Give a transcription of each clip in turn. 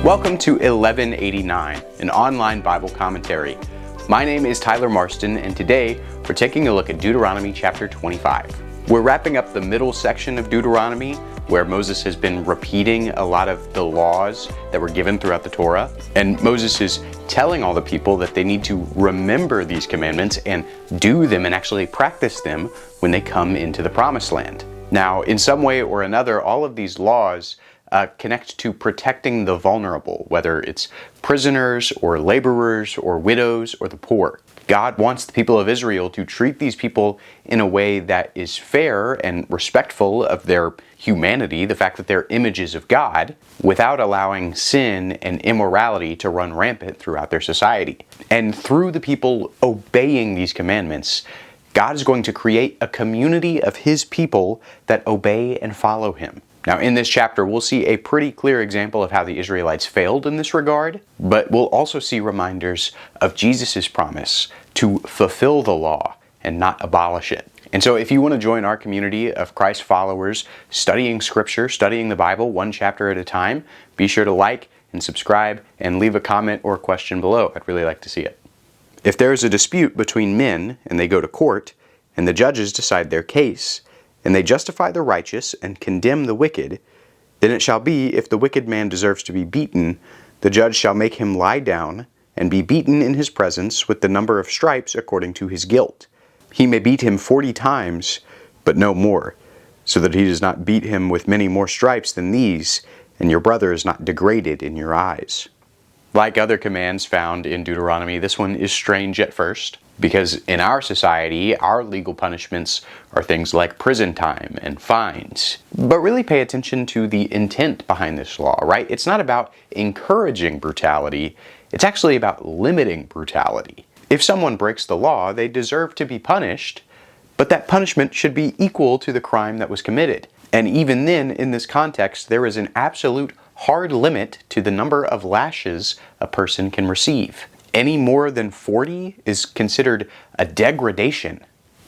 Welcome to 1189, an online Bible commentary. My name is Tyler Marston, and today we're taking a look at Deuteronomy chapter 25. We're wrapping up the middle section of Deuteronomy, where Moses has been repeating a lot of the laws that were given throughout the Torah. And Moses is telling all the people that they need to remember these commandments and do them and actually practice them when they come into the Promised Land. Now, in some way or another, all of these laws connect to protecting the vulnerable, whether it's prisoners or laborers or widows or the poor. God wants the people of Israel to treat these people in a way that is fair and respectful of their humanity, the fact that they're images of God, without allowing sin and immorality to run rampant throughout their society. And through the people obeying these commandments, God is going to create a community of His people that obey and follow Him. Now, in this chapter, we'll see a pretty clear example of how the Israelites failed in this regard, but we'll also see reminders of Jesus' promise to fulfill the law and not abolish it. And so if you want to join our community of Christ followers studying Scripture, studying the Bible one chapter at a time, be sure to like and subscribe and leave a comment or question below. I'd really like to see it. If there is a dispute between men and they go to court, and the judges decide their case, and they justify the righteous and condemn the wicked, then it shall be, if the wicked man deserves to be beaten, the judge shall make him lie down, and be beaten in his presence with the number of stripes according to his guilt. He may beat him 40 times, but no more, so that he does not beat him with many more stripes than these, and your brother is not degraded in your eyes. Like other commands found in Deuteronomy, this one is strange at first, because in our society, our legal punishments are things like prison time and fines. But really pay attention to the intent behind this law, right? It's not about encouraging brutality, it's actually about limiting brutality. If someone breaks the law, they deserve to be punished, but that punishment should be equal to the crime that was committed. And even then, in this context, there is an absolute hard limit to the number of lashes a person can receive. Any more than 40 is considered a degradation.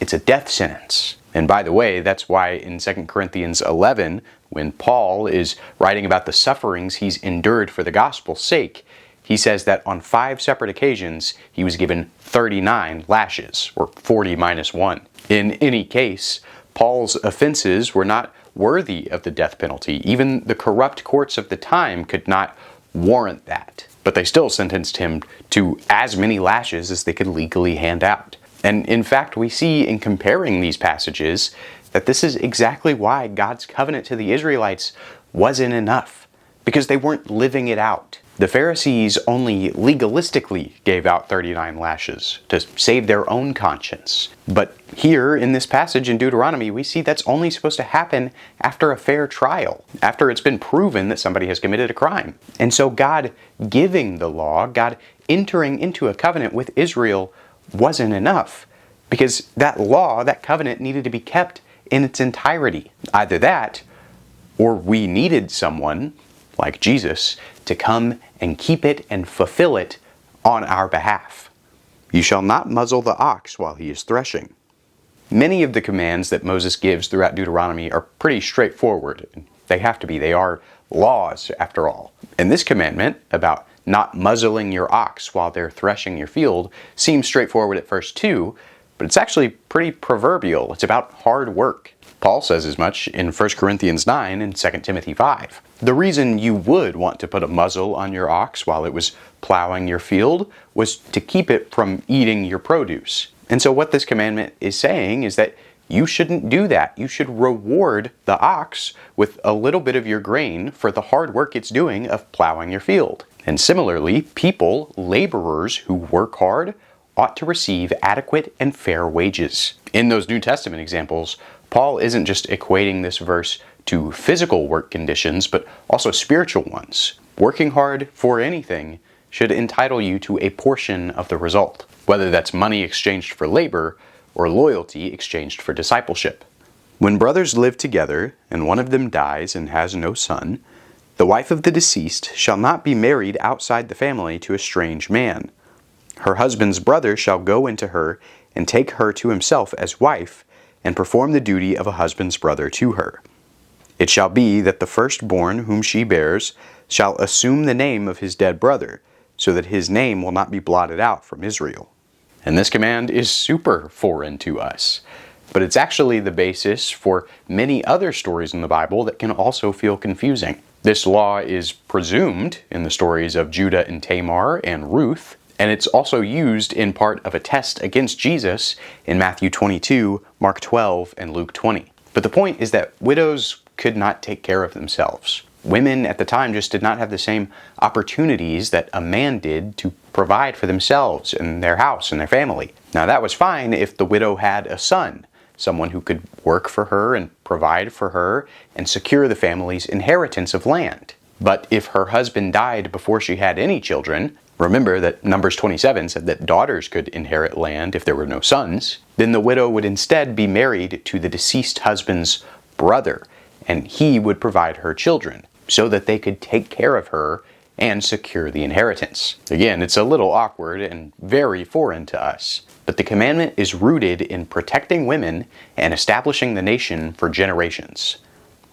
It's a death sentence. And by the way, that's why in 2 Corinthians 11, when Paul is writing about the sufferings he's endured for the gospel's sake, he says that on 5 separate occasions he was given 39 lashes, or 40 minus 1. In any case, Paul's offenses were not worthy of the death penalty. Even the corrupt courts of the time could not warrant that. But they still sentenced him to as many lashes as they could legally hand out. And in fact, we see in comparing these passages that this is exactly why God's covenant to the Israelites wasn't enough, because they weren't living it out. The Pharisees only legalistically gave out 39 lashes to save their own conscience. But here in this passage in Deuteronomy, we see that's only supposed to happen after a fair trial, after it's been proven that somebody has committed a crime. And so God giving the law, God entering into a covenant with Israel wasn't enough, because that law, that covenant needed to be kept in its entirety. Either that, or we needed someone like Jesus to come and keep it and fulfill it on our behalf. You shall not muzzle the ox while he is threshing. Many of the commands that Moses gives throughout Deuteronomy are pretty straightforward. They have to be. They are laws, after all. And this commandment about not muzzling your ox while they're threshing your field seems straightforward at first too, but it's actually pretty proverbial. It's about hard work. Paul says as much in 1 Corinthians 9 and 2 Timothy 5. The reason you would want to put a muzzle on your ox while it was plowing your field was to keep it from eating your produce. And so what this commandment is saying is that you shouldn't do that. You should reward the ox with a little bit of your grain for the hard work it's doing of plowing your field. And similarly, people, laborers who work hard, ought to receive adequate and fair wages. In those New Testament examples, Paul isn't just equating this verse to physical work conditions, but also spiritual ones. Working hard for anything should entitle you to a portion of the result, whether that's money exchanged for labor or loyalty exchanged for discipleship. When brothers live together, and one of them dies and has no son, the wife of the deceased shall not be married outside the family to a strange man. Her husband's brother shall go into her and take her to himself as wife, and perform the duty of a husband's brother to her. It shall be that the firstborn whom she bears shall assume the name of his dead brother, so that his name will not be blotted out from Israel. And this command is super foreign to us, but it's actually the basis for many other stories in the Bible that can also feel confusing. This law is presumed in the stories of Judah and Tamar and Ruth, and it's also used in part of a test against Jesus in Matthew 22, Mark 12, and Luke 20. But the point is that widows could not take care of themselves. Women at the time just did not have the same opportunities that a man did to provide for themselves and their house and their family. Now that was fine if the widow had a son, someone who could work for her and provide for her and secure the family's inheritance of land. But if her husband died before she had any children, remember that Numbers 27 said that daughters could inherit land if there were no sons, then the widow would instead be married to the deceased husband's brother, and he would provide her children so that they could take care of her and secure the inheritance. Again, it's a little awkward and very foreign to us, but the commandment is rooted in protecting women and establishing the nation for generations.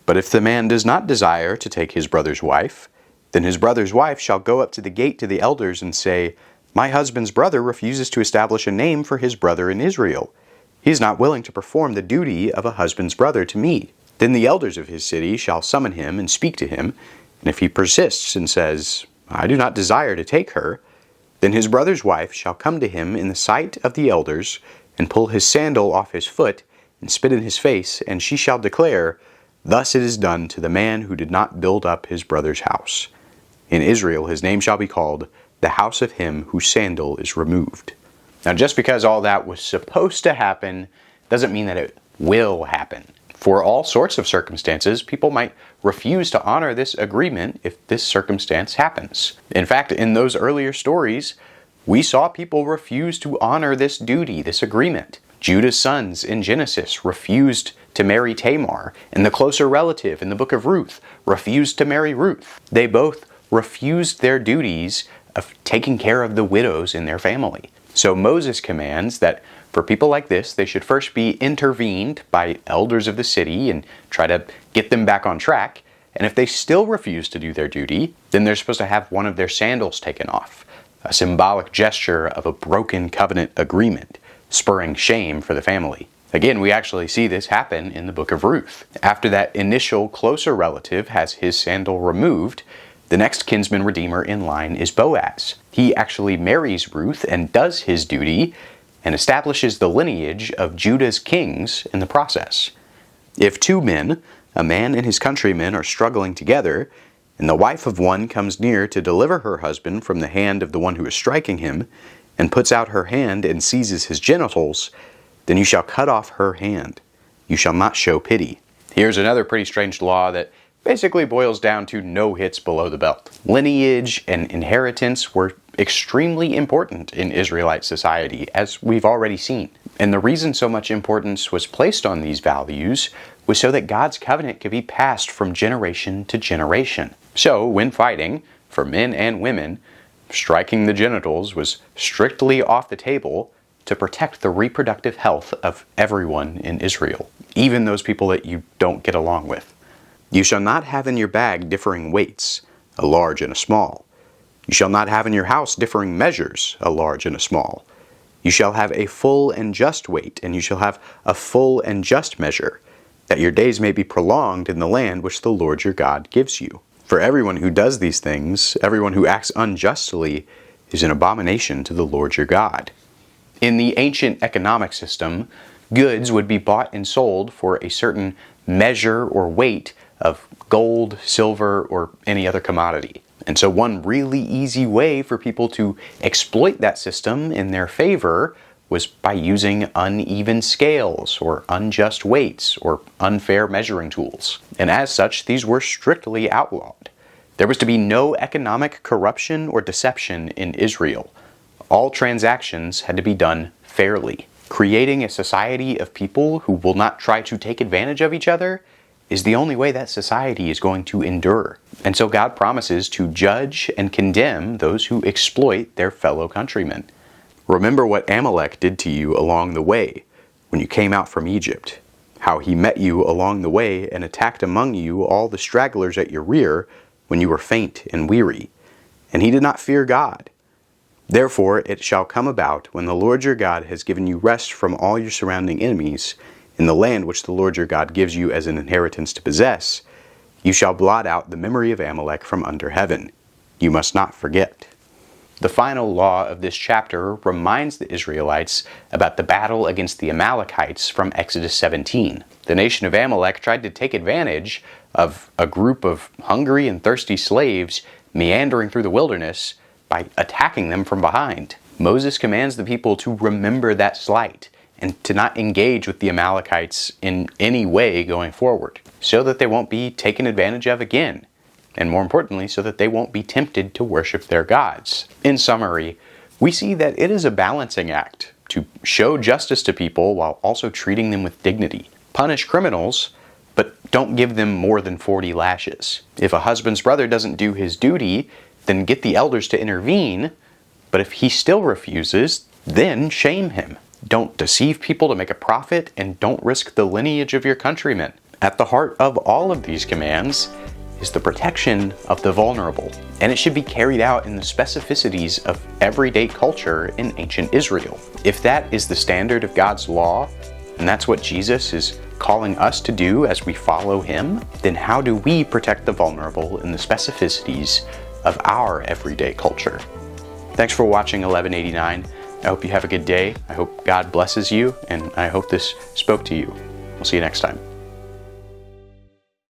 But if the man does not desire to take his brother's wife, then his brother's wife shall go up to the gate to the elders and say, "My husband's brother refuses to establish a name for his brother in Israel. He is not willing to perform the duty of a husband's brother to me." Then the elders of his city shall summon him and speak to him, and if he persists and says, "I do not desire to take her," then his brother's wife shall come to him in the sight of the elders, and pull his sandal off his foot, and spit in his face, and she shall declare, "Thus it is done to the man who did not build up his brother's house. In Israel his name shall be called the house of him whose sandal is removed." Now just because all that was supposed to happen doesn't mean that it will happen. For all sorts of circumstances, people might refuse to honor this agreement if this circumstance happens. In fact, in those earlier stories, we saw people refuse to honor this duty, this agreement. Judah's sons in Genesis refused to marry Tamar, and the closer relative in the book of Ruth refused to marry Ruth. They both refused their duties of taking care of the widows in their family. So Moses commands that for people like this, they should first be intervened by elders of the city and try to get them back on track. And if they still refuse to do their duty, then they're supposed to have one of their sandals taken off, a symbolic gesture of a broken covenant agreement, spurring shame for the family. Again, we actually see this happen in the book of Ruth. After that initial closer relative has his sandal removed, the next kinsman redeemer in line is Boaz. He actually marries Ruth and does his duty, and establishes the lineage of Judah's kings in the process. If two men, a man and his countrymen, are struggling together, and the wife of one comes near to deliver her husband from the hand of the one who is striking him, and puts out her hand and seizes his genitals, then you shall cut off her hand. You shall not show pity. Here's another pretty strange law that basically boils down to no hits below the belt. Lineage and inheritance were extremely important in Israelite society, as we've already seen. And the reason so much importance was placed on these values was so that God's covenant could be passed from generation to generation. So, when fighting, for men and women, striking the genitals was strictly off the table to protect the reproductive health of everyone in Israel, even those people that you don't get along with. You shall not have in your bag differing weights, a large and a small. You shall not have in your house differing measures, a large and a small. You shall have a full and just weight, and you shall have a full and just measure, that your days may be prolonged in the land which the Lord your God gives you. For everyone who does these things, everyone who acts unjustly, is an abomination to the Lord your God. In the ancient economic system, goods would be bought and sold for a certain measure or weight of gold, silver, or any other commodity. And so one really easy way for people to exploit that system in their favor was by using uneven scales or unjust weights or unfair measuring tools. And as such, these were strictly outlawed. There was to be no economic corruption or deception in Israel. All transactions had to be done fairly. Creating a society of people who will not try to take advantage of each other is the only way that society is going to endure. And so God promises to judge and condemn those who exploit their fellow countrymen. Remember what Amalek did to you along the way when you came out from Egypt. how he met you along the way and attacked among you all the stragglers at your rear when you were faint and weary, and he did not fear God. Therefore it shall come about, when the Lord your God has given you rest from all your surrounding enemies, in the land which the Lord your God gives you as an inheritance to possess, you shall blot out the memory of Amalek from under heaven. You must not forget. The final law of this chapter reminds the Israelites about the battle against the Amalekites from Exodus 17. The nation of Amalek tried to take advantage of a group of hungry and thirsty slaves meandering through the wilderness by attacking them from behind. Moses commands the people to remember that slight and to not engage with the Amalekites in any way going forward, so that they won't be taken advantage of again. And more importantly, so that they won't be tempted to worship their gods. In summary, we see that it is a balancing act to show justice to people while also treating them with dignity. Punish criminals, but don't give them more than 40 lashes. If a husband's brother doesn't do his duty, then get the elders to intervene, but if he still refuses, then shame him. Don't deceive people to make a profit, and don't risk the lineage of your countrymen. At the heart of all of these commands is the protection of the vulnerable, and it should be carried out in the specificities of everyday culture in ancient Israel. If that is the standard of God's law, and that's what Jesus is calling us to do as we follow him, then how do we protect the vulnerable in the specificities of our everyday culture? Thanks for watching 1189. I hope you have a good day. I hope God blesses you, and I hope this spoke to you. We'll see you next time.